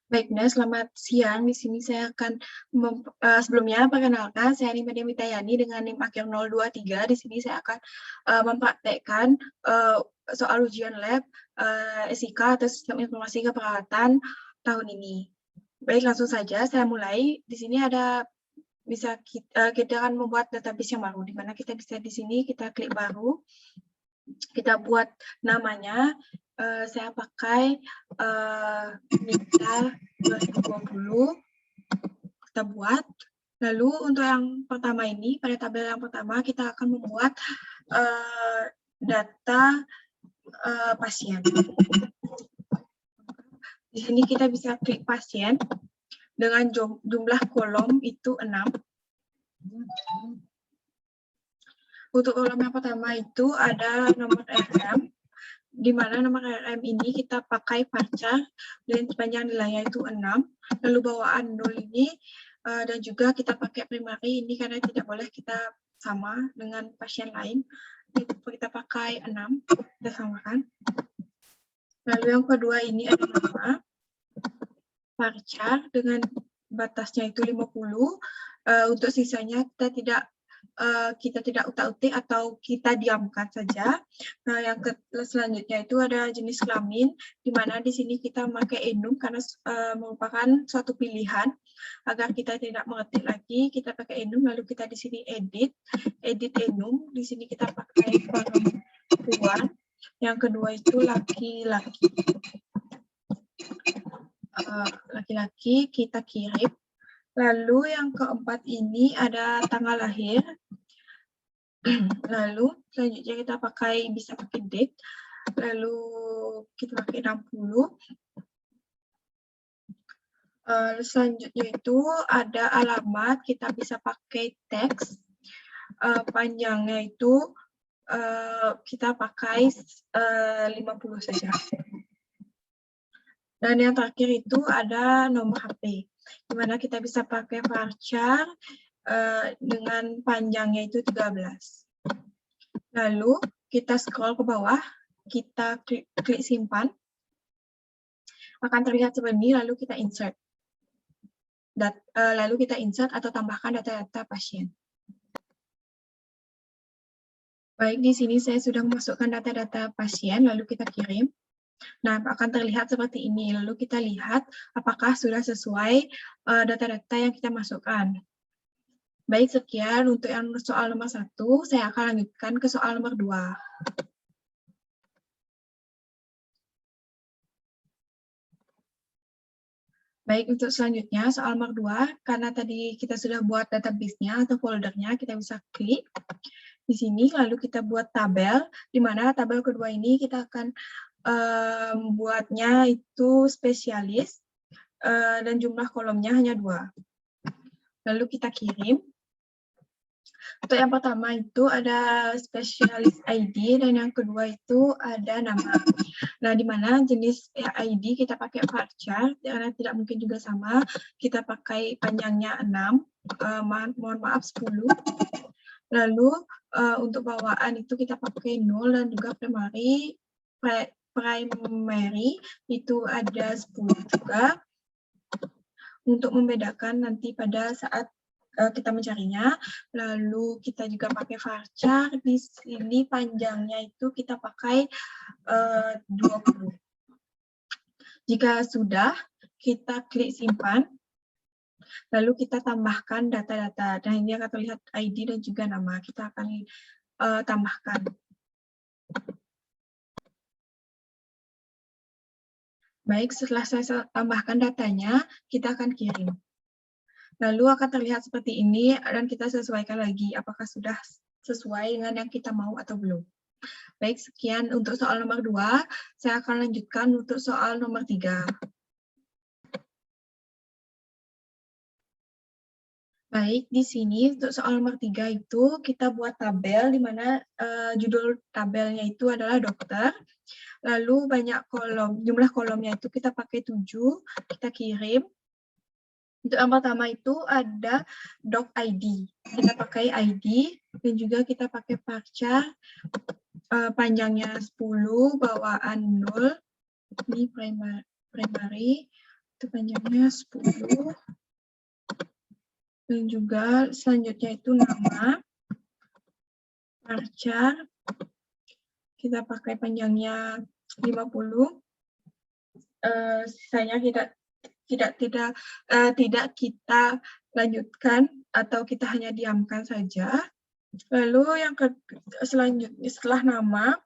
Baik, Nah, selamat siang. Di sini saya akan sebelumnya perkenalkan, saya Nimade Mitayani dengan NIM akhir 023. Di sini saya akan mempraktekkan soal ujian lab SIK atau Sistem Informasi Keperawatan tahun ini. Baik, langsung saja saya mulai. Di sini kita akan membuat database yang baru, di mana kita bisa di sini kita klik baru, kita buat namanya. Saya pakai Nita 2020, kita buat. Lalu untuk yang pertama ini, pada tabel yang pertama kita akan membuat data pasien. Di sini kita bisa klik pasien dengan jumlah kolom itu 6. Untuk kolom yang pertama itu ada nomor RM, di mana nomor RM ini kita pakai varchar dan sepanjang nilainya itu 6. Lalu bawaan 0 ini dan juga kita pakai primary ini karena tidak boleh kita sama dengan pasien lain. Kita pakai 6, kita samakan. Lalu yang kedua ini ada nama varchar dengan batasnya itu 50. Untuk sisanya kita tidak utak-utik atau kita diamkan saja. Nah, yang selanjutnya itu ada jenis kelamin, di mana di sini kita memakai enum karena merupakan suatu pilihan agar kita tidak mengetik lagi. Kita pakai enum, lalu kita di sini edit enum. Di sini kita pakai perempuan. Yang kedua itu laki-laki. Laki-laki kita kirim. Lalu yang keempat ini ada tanggal lahir. Lalu selanjutnya kita bisa pakai date. Lalu kita pakai 60. Selanjutnya itu ada alamat, kita bisa pakai teks. Panjangnya itu kita pakai 50 saja. Dan yang terakhir itu ada nomor HP, di mana kita bisa pakai varchar dengan panjangnya itu 13. Lalu kita scroll ke bawah, kita klik simpan, akan terlihat seperti ini, lalu kita insert. Lalu kita insert atau tambahkan data-data pasien. Baik, di sini saya sudah memasukkan data-data pasien, lalu kita kirim. Nah, akan terlihat seperti ini. Lalu kita lihat apakah sudah sesuai data-data yang kita masukkan. Baik, sekian untuk yang soal nomor 1. Saya akan lanjutkan ke soal nomor 2. Baik, untuk selanjutnya soal nomor 2, karena tadi kita sudah buat database-nya atau foldernya, kita bisa klik di sini, lalu kita buat tabel, di mana tabel kedua ini kita akan membuatnya itu spesialis, dan jumlah kolomnya hanya 2. Lalu kita kirim. Untuk yang pertama itu ada spesialis ID, dan yang kedua itu ada nama. Nah, di mana jenis ID kita pakai varchar, karena tidak mungkin juga sama, kita pakai panjangnya 6, mohon maaf 10. Lalu untuk bawaan itu kita pakai 0 dan juga primary itu ada 10 juga. Untuk membedakan nanti pada saat kita mencarinya, lalu kita juga pakai varchar. Di sini panjangnya itu kita pakai 20. Jika sudah, kita klik simpan, lalu kita tambahkan data-data. Dan ini akan terlihat ID dan juga nama. Kita akan tambahkan. Baik, setelah saya tambahkan datanya, kita akan kirim. Lalu akan terlihat seperti ini, dan kita sesuaikan lagi apakah sudah sesuai dengan yang kita mau atau belum. Baik, sekian untuk soal nomor 2. Saya akan lanjutkan untuk soal nomor 3. Baik, di sini untuk soal nomor 3 itu kita buat tabel, di mana judul tabelnya itu adalah dokter. Lalu banyak kolom, jumlah kolomnya itu kita pakai 7, kita kirim. Untuk yang pertama itu ada doc ID. Kita pakai ID, dan juga kita pakai varchar, panjangnya 10, bawaan 0, ini primary. itu panjangnya 10. Dan juga selanjutnya itu nama, varchar, kita pakai panjangnya 50. Sisanya tidak kita lanjutkan atau kita hanya diamkan saja. Lalu yang selanjutnya setelah nama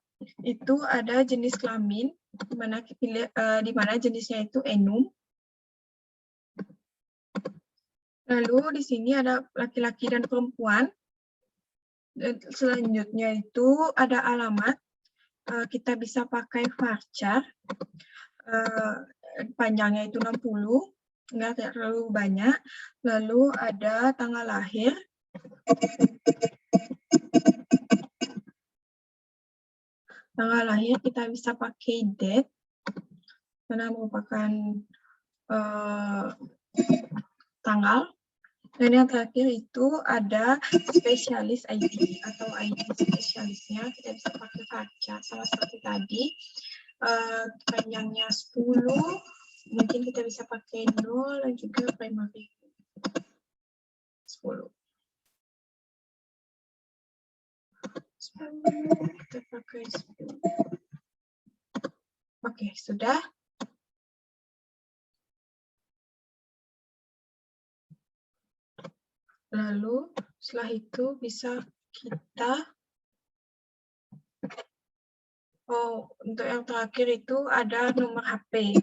itu ada jenis kelamin, di mana jenisnya itu enum. Lalu di sini ada laki-laki dan perempuan. Dan selanjutnya itu ada alamat. Kita bisa pakai varchar. Panjangnya itu 60, nggak terlalu banyak. Lalu ada tanggal lahir. Tanggal lahir kita bisa pakai date, karena merupakan tanggal. Dan yang terakhir itu ada spesialis ID atau ID spesialisnya, kita bisa pakai varchar sama seperti tadi. Panjangnya 10, mungkin kita bisa pakai 0 dan juga primary 10. Kita pakai 10. Oke, sudah. Lalu setelah itu bisa kita untuk yang terakhir itu ada nomor HP.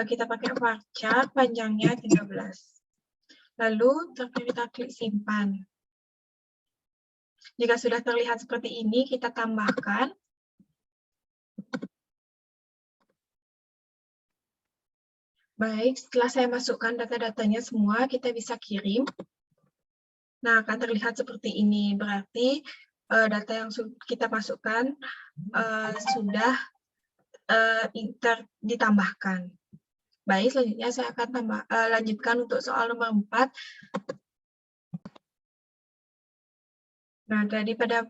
Kita pakai varchar, panjangnya 13. Lalu kita klik simpan. Jika sudah terlihat seperti ini, kita tambahkan. Baik, setelah saya masukkan data-datanya semua, kita bisa kirim. Nah, akan terlihat seperti ini. Berarti data yang kita masukkan sudah ditambahkan. Baik, selanjutnya saya akan lanjutkan untuk soal nomor 4. Nah, tadi pada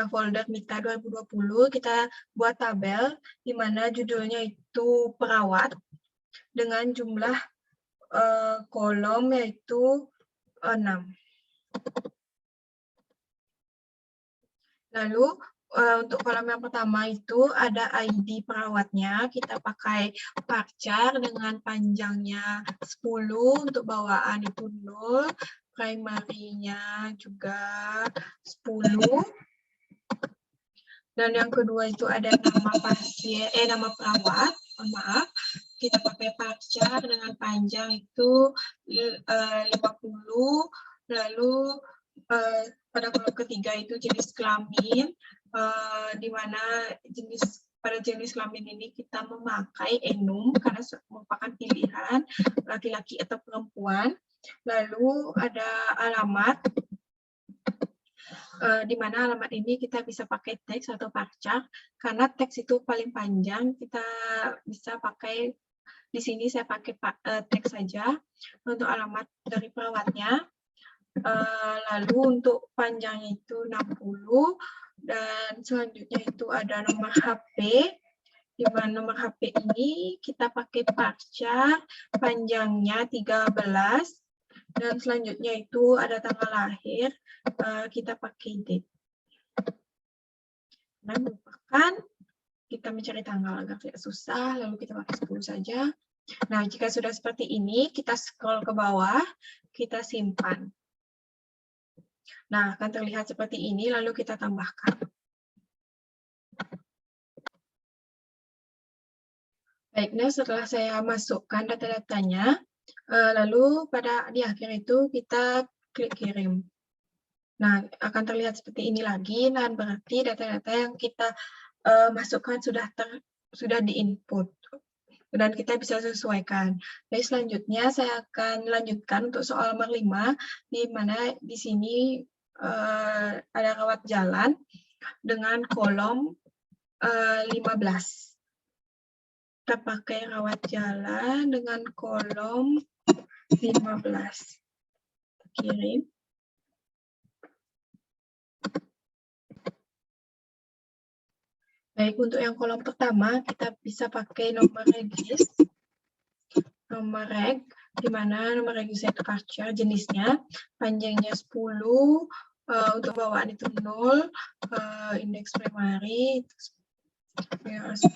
folder Mita 2020, kita buat tabel di mana judulnya itu perawat dengan jumlah kolom yaitu 6. Lalu untuk kolom yang pertama itu ada ID perawatnya, kita pakai varchar dengan panjangnya 10, untuk bawaan itu 0, primary-nya juga 10. Dan yang kedua itu ada nama nama perawat, maaf, kita pakai varchar dengan panjang itu 50, lalu pada kolom ketiga itu jenis kelamin, di mana pada jenis kelamin ini kita memakai enum karena merupakan pilihan laki-laki atau perempuan. Lalu ada alamat, di mana alamat ini kita bisa pakai teks atau varchar, karena teks itu paling panjang, kita bisa pakai, di sini saya pakai teks saja untuk alamat dari perawatnya. Lalu untuk panjangnya itu 60, dan selanjutnya itu ada nomor HP, di mana nomor HP ini kita pakai varchar, panjangnya 13, dan selanjutnya itu ada tanggal lahir, kita pakai date. Dan merupakan kita mencari tanggal agak susah, lalu kita pakai 10 saja. Nah, jika sudah seperti ini, kita scroll ke bawah, kita simpan. Nah, akan terlihat seperti ini, lalu kita tambahkan. Baik, nah setelah saya masukkan data-datanya, lalu di akhir itu kita klik kirim. Nah, akan terlihat seperti ini lagi, dan berarti data-data yang kita masukkan sudah di-input, dan kita bisa sesuaikan. Baik, selanjutnya saya akan lanjutkan untuk soal nomor 5, di mana di sini ada rawat jalan dengan kolom 15. Kita pakai rawat jalan dengan kolom 15. Kirim. Baik, untuk yang kolom pertama kita bisa pakai nomor regis, nomor reg, di mana nomor regis itu departure, jenisnya, panjangnya 10, untuk bawaan itu 0, indeks primary ya 10.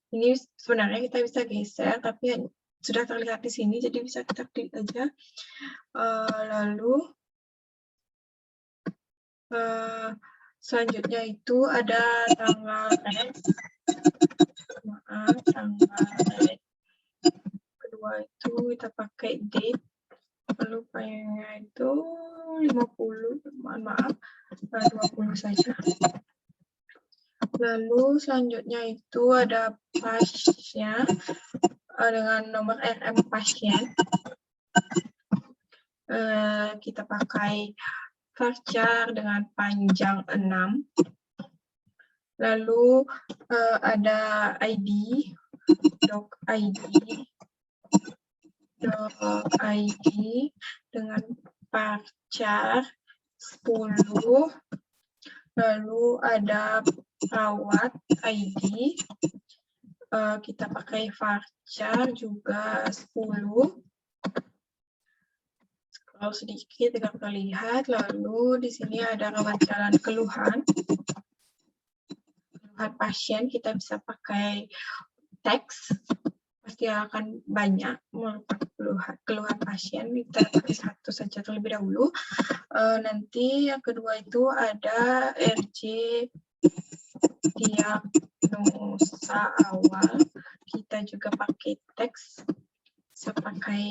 Ini sebenarnya kita bisa geser, tapi sudah terlihat di sini, jadi bisa kita klik aja. Lalu selanjutnya itu ada tanggal tanggal kedua itu kita pakai date, lalu panjangnya itu 50, mohon maaf, 20 saja. Lalu selanjutnya itu ada pasnya dengan nomor RM pasien. Kita pakai varchar dengan panjang 6. Lalu ada ID, doc ID dengan varchar 10. Lalu ada perawat ID, kita pakai varchar juga 10. Scroll sedikit agar terlihat. Lalu di sini ada rawat jalan keluhan pasien, kita bisa pakai teks, pasti akan banyak keluhan pasien, kita pakai satu saja terlebih dahulu. Nanti yang kedua itu ada RJ diagnosa awal, kita juga pakai teks, bisa pakai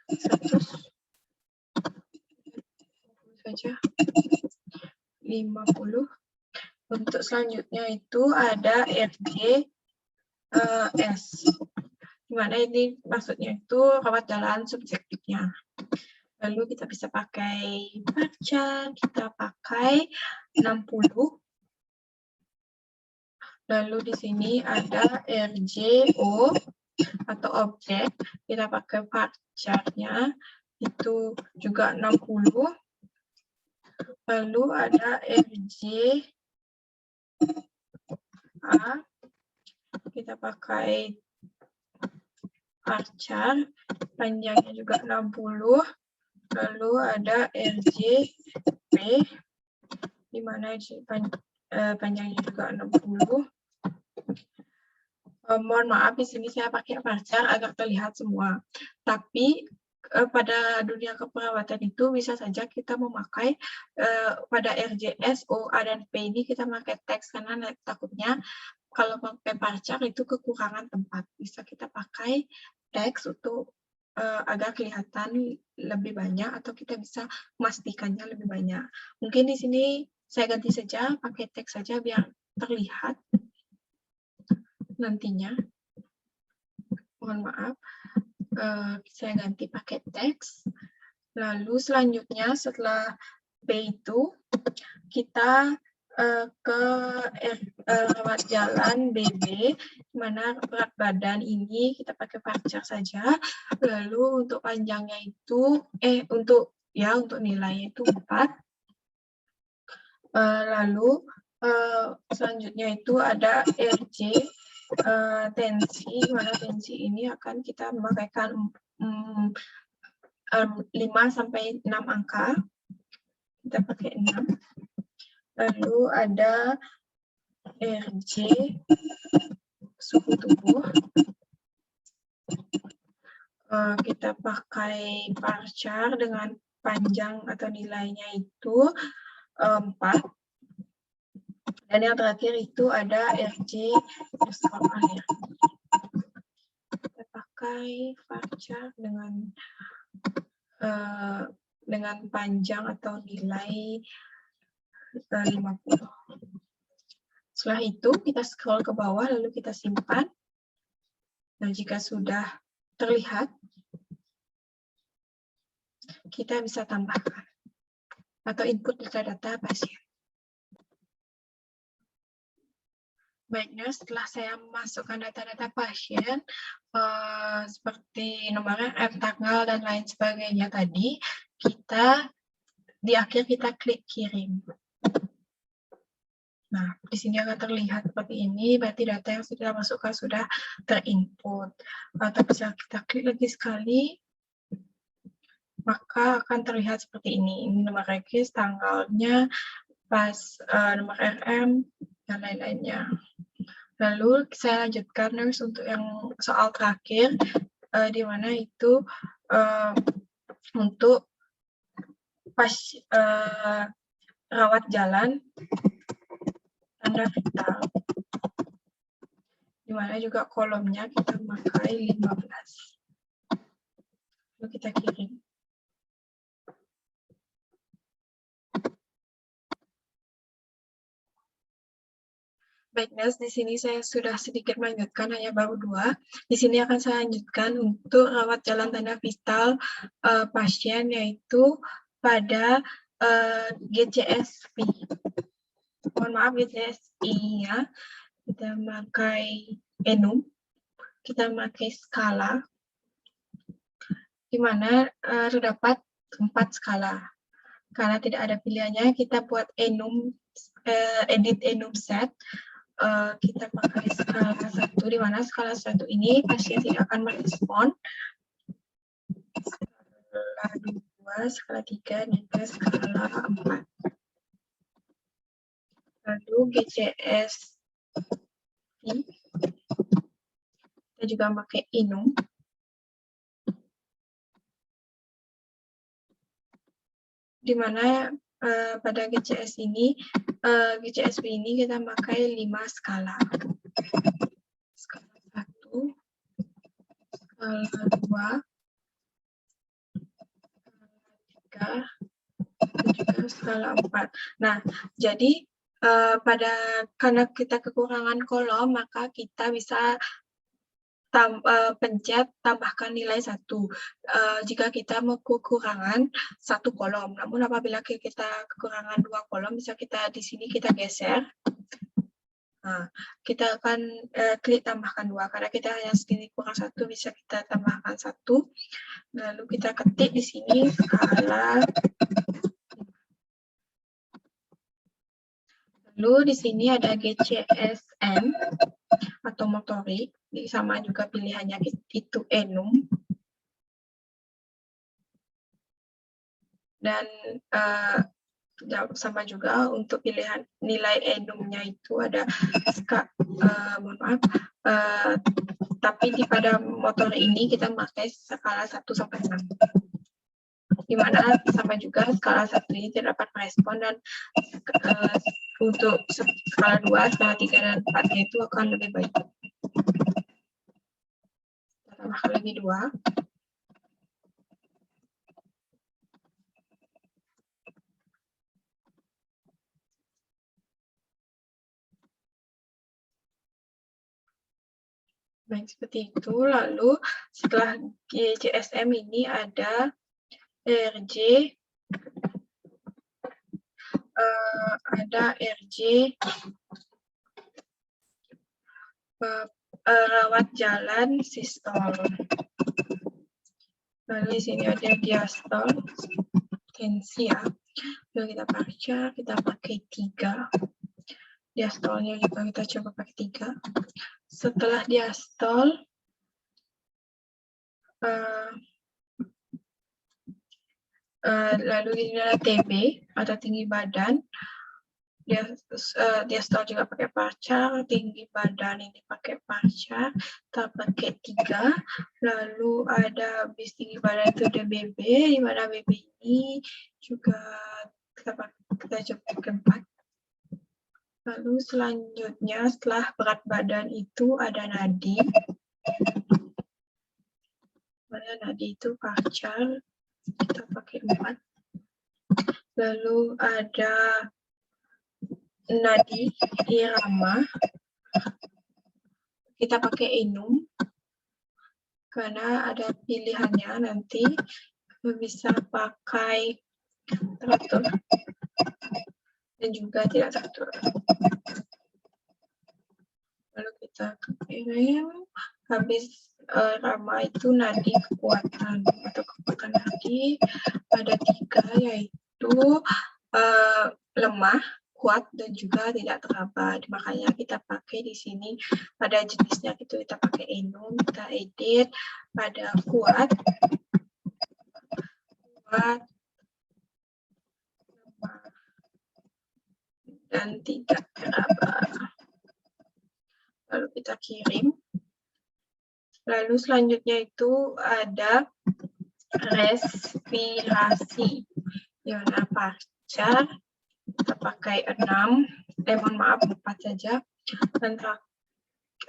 100 saja, 50. Untuk selanjutnya itu ada RJS, dimana ini maksudnya itu rawat jalan subjektifnya. Lalu kita bisa pakai varchar, kita pakai 60. Lalu di sini ada RJO atau objek, kita pakai varcharnya itu juga 60. Lalu ada RJ kita pakai varchar, panjangnya juga 60. Lalu ada RJP, di mana panjangnya juga 60. Mohon maaf, di sini saya pakai varchar agar terlihat semua. Tapi pada dunia keperawatan itu bisa saja kita memakai pada RJS, OA, dan P ini kita pakai teks, karena takutnya kalau pakai varchar itu kekurangan tempat. Bisa kita pakai teks untuk agar kelihatan lebih banyak, atau kita bisa memastikannya lebih banyak. Mungkin di sini saya ganti saja, pakai teks saja biar terlihat nantinya. Mohon maaf, saya ganti pakai teks. Lalu selanjutnya setelah B itu kita ke rawat jalan BB, mana berat badan ini kita pakai varchar saja. Lalu untuk panjangnya itu untuk nilainya itu 4. Lalu selanjutnya itu ada RJ tensi, mana tensi ini akan kita memakaikan 5 sampai 6 angka. Kita pakai 6. Lalu ada RJ suhu tubuh. Kita pakai varchar dengan panjang atau nilainya itu 4. Dan yang terakhir itu ada RJ underscore akhir. Kita pakai varchar dengan panjang atau nilai 50. Setelah itu kita scroll ke bawah, lalu kita simpan. Nah, jika sudah terlihat, kita bisa tambahkan atau input data-data pasien. Baiknya, setelah saya memasukkan data-data pasien, seperti nomor RM, tanggal, dan lain sebagainya tadi, di akhir kita klik kirim. Nah, di sini akan terlihat seperti ini, berarti data yang sudah masukkan sudah terinput. Atau bisa kita klik lagi sekali, maka akan terlihat seperti ini. Ini nomor regis, tanggalnya, pas nomor RM, dan lain-lainnya. Lalu saya lanjutkan terus untuk yang soal terakhir, di mana itu untuk pas rawat jalan tanda vital, di mana juga kolomnya kita pakai 15. Lalu kita kirim. Baik, Nes, di sini saya sudah sedikit melanjutkan, hanya baru 2. Di sini akan saya lanjutkan untuk rawat jalan tanda vital pasien, yaitu pada GCSP. Mohon maaf, GCSI-nya. Kita pakai enum, kita pakai skala, di mana terdapat 4 skala. Karena tidak ada pilihannya, kita buat enum, edit enum set. Kita pakai skala 1, di mana skala 1 ini pasien tidak akan merespon. Skala 2, skala 3, dan skala 4. Lalu GCS kita juga pakai enum. Di mana pada GCSP ini kita pakai 5 skala. Skala 1, skala 2, skala 3, dan juga skala 4. Nah, jadi karena kita kekurangan kolom, maka kita bisa pencet tambahkan nilai 1 jika kita mau kekurangan 1 kolom. Namun apabila kita kekurangan 2 kolom, bisa kita di sini kita geser. Nah, kita akan klik tambahkan 2 karena kita hanya segini kurang 1, bisa kita tambahkan 1. Lalu kita ketik di sini skala. Lalu di sini ada GCSM atau motorik, sama juga pilihannya itu enum. Dan sama juga untuk pilihan nilai enumnya itu ada mohon maaf, tapi pada motor ini kita pakai skala 1 sampai 6. Di mana sama juga skala 1 ini tidak dapat merespon, dan untuk skala 2, skala 3, dan 4 itu akan lebih baik. Kita tambahkan lagi 2. Baik, seperti itu. Lalu setelah GCSM ini ada RJ, rawat jalan sistol. Lalu di sini ada diastol, tensi ya. Lalu kita baca, kita pakai 3. Diastolnya juga kita coba pakai 3. Setelah diastol, lalu ini ada TB atau tinggi badan. Diastol juga pakai parcar, tinggi badan ini pakai parcar, kita pakai 3. Lalu ada bis tinggi badan itu ada BB, di mana BB ini juga kita coba 4. Lalu selanjutnya setelah berat badan itu ada nadi. Mana nadi itu parcar, kita pakai 4. Lalu ada nadi irama, kita pakai enum karena ada pilihannya, nanti bisa pakai teratur dan juga tidak teratur. Lalu kita kirim, habis rama itu nadi kekuatan atau kekuatan nadi ada 3, yaitu lemah, kuat dan juga tidak terlambat. Makanya kita pakai di sini pada jenisnya gitu, kita pakai enum, kita edit pada kuat, dan tidak terlambat. Lalu kita kirim. Lalu selanjutnya itu ada respirasi. Yana Parcar, kita pakai 6, mohon maaf 4 saja. Dan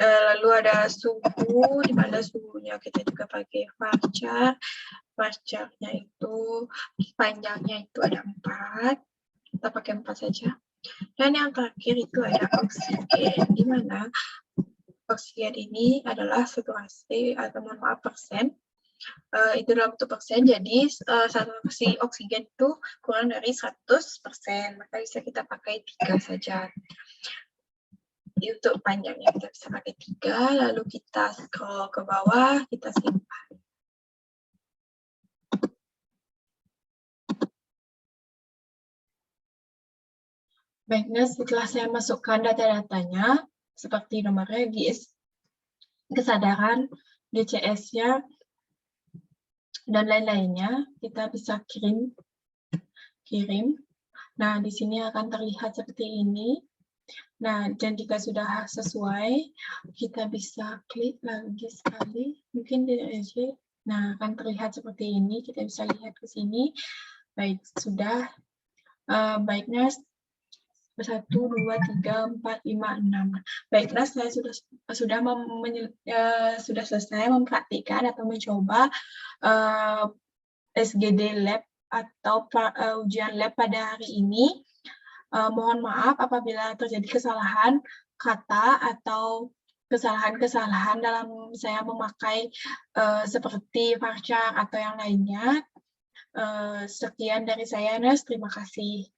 lalu ada suhu, di mana suhunya kita juga pakai varchar. Varcharnya itu panjangnya itu ada 4, kita pakai 4 saja. Dan yang terakhir itu ada oksigen, di mana oksigen ini adalah saturasi atau mohon maaf persen. Itu dalam bentuk persen, jadi saturasi oksigen itu kurang dari 100%, maka bisa kita pakai 3 saja. Jadi untuk panjangnya kita bisa pakai 3, lalu kita scroll ke bawah, kita simpan. Baiknya, setelah saya masukkan data-datanya, seperti nomor regis, kesadaran, DCS-nya, dan lain-lainnya, kita bisa kirim. Nah, di sini akan terlihat seperti ini. Nah, dan jika sudah sesuai, kita bisa klik lagi sekali, mungkin di RG. Nah, akan terlihat seperti ini. Kita bisa lihat ke sini. Baik, sudah. Baiknya 1, 2, 3, 4, 5, 6. Baiklah, saya sudah selesai mempraktikkan atau mencoba SGD Lab atau ujian lab pada hari ini. Mohon maaf apabila terjadi kesalahan kata atau kesalahan-kesalahan dalam saya memakai seperti varchar atau yang lainnya. Sekian dari saya, Nes. Terima kasih.